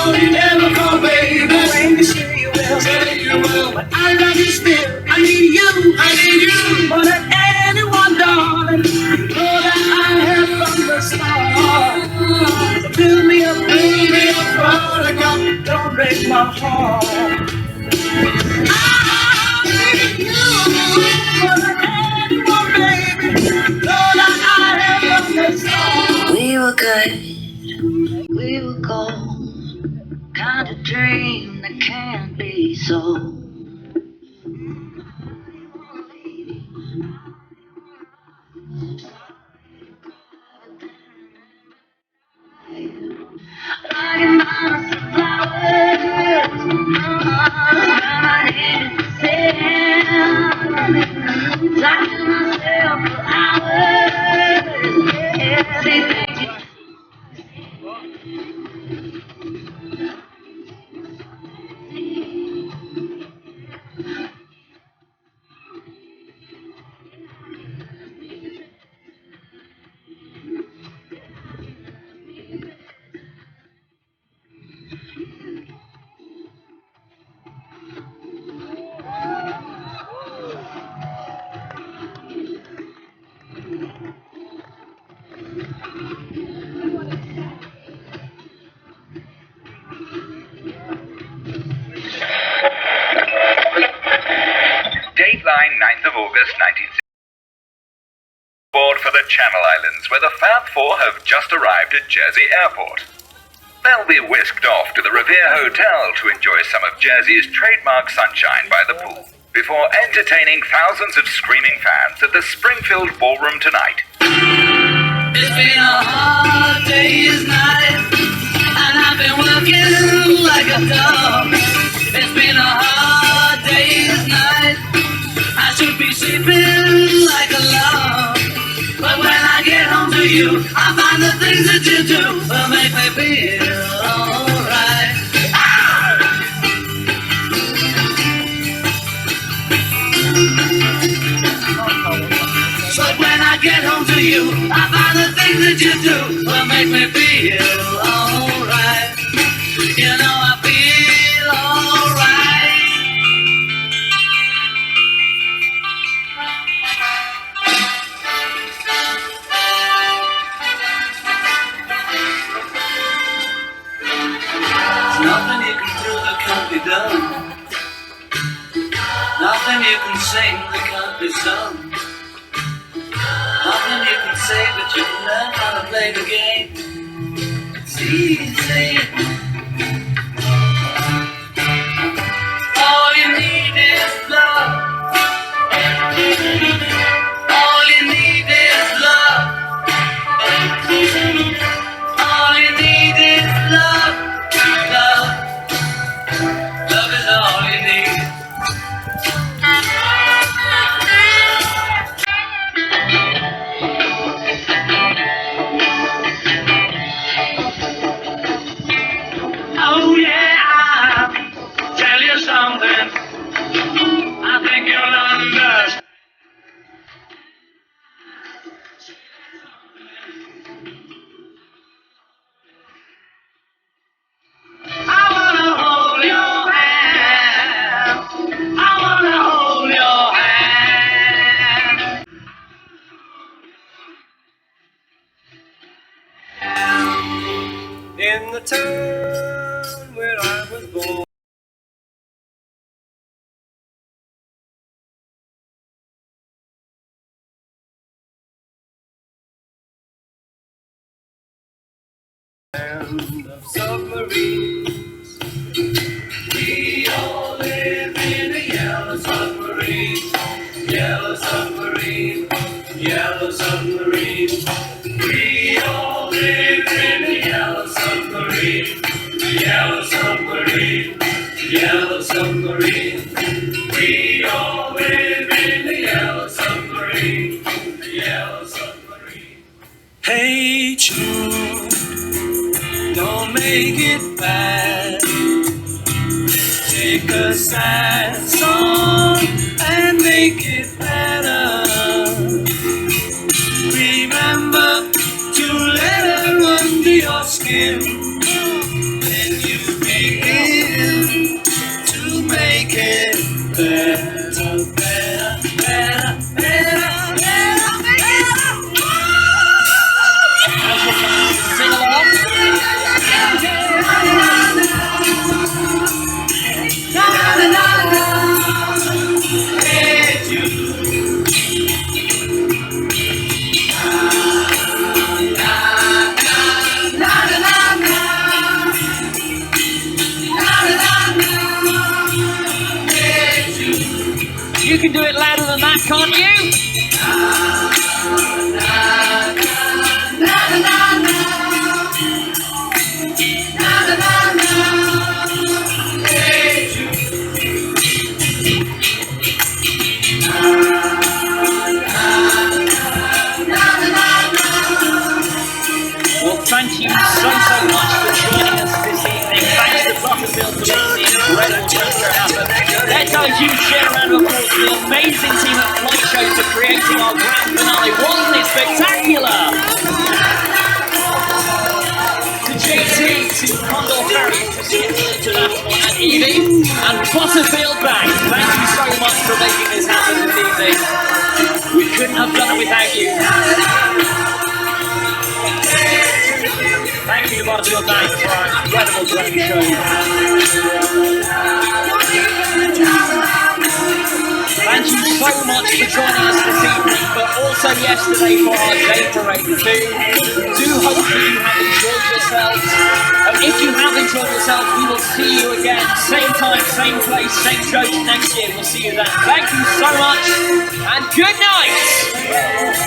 You never call, baby. When you say you will, but I love you still. I need you more than anyone, darling. You know that I have from the start. So fill me up, prodigal. Don't break my heart. I need you more than anyone, baby. Know that I have from the start. We were good, we were gold. Kind of dream that can't be so. I can buy myself flowers, I need to send. Talking myself for hours. Everything. Dateline 9th of August 1960. Board for the Channel Islands, where the Fab Four have just arrived at Jersey Airport. They'll be whisked off to the Revere Hotel to enjoy some of Jersey's trademark sunshine by the pool, before entertaining thousands of screaming fans at the Springfield Ballroom tonight. It's been a hard day's night, and I've been working like a dog. It's been a hard day's night. I should be sleeping like a log. But when I get home to you, I find the things that you do will make me feel alright. But when I get home to you, I find the things that you do will make me feel alright. You know I feel alright. Nothing you can do that can't be done. Nothing you can sing that can't be sung. Nothing you can say, but you can learn how to play the game. It's easy. All you need is love. All you need is love. All you need is love. Love. Love is all you need. Oh yeah, I'll tell you something. I think you'll understand. I wanna hold your hand. I wanna hold your hand. In the town where I was born. Of submarines, we all live in a yellow submarine, yellow submarine, yellow submarine. We all live in a yellow submarine, yellow submarine, yellow submarine. We all live in a yellow submarine, Hey Jude, don't make it bad. Take a sad song and make it better. Remember to let her under your skin. Then you begin to make it better, better, better, better, better, better. Sing along. You can do it louder than that, can't you? Well, thank you so much for joining us this evening. Thanks to Butterfield for making the incredible show happen. Let's have a huge share round of applause to the amazing team at Flight Show for creating our grand finale. Wasn't it spectacular? To JT, to Condor Ferry, to Seattle International and Evie, and Butterfield Bank, thank you so much for making this happen this evening. We couldn't have done it without you. Thank you to Butterfield Bank for our incredible drone show. Thank you so much for joining us this evening, but also yesterday for our day parade too. Do hope that you have enjoyed yourselves. And if you have enjoyed yourselves, we will see you again. Same time, same place, same church next year. We'll see you then. Thank you so much, and good night!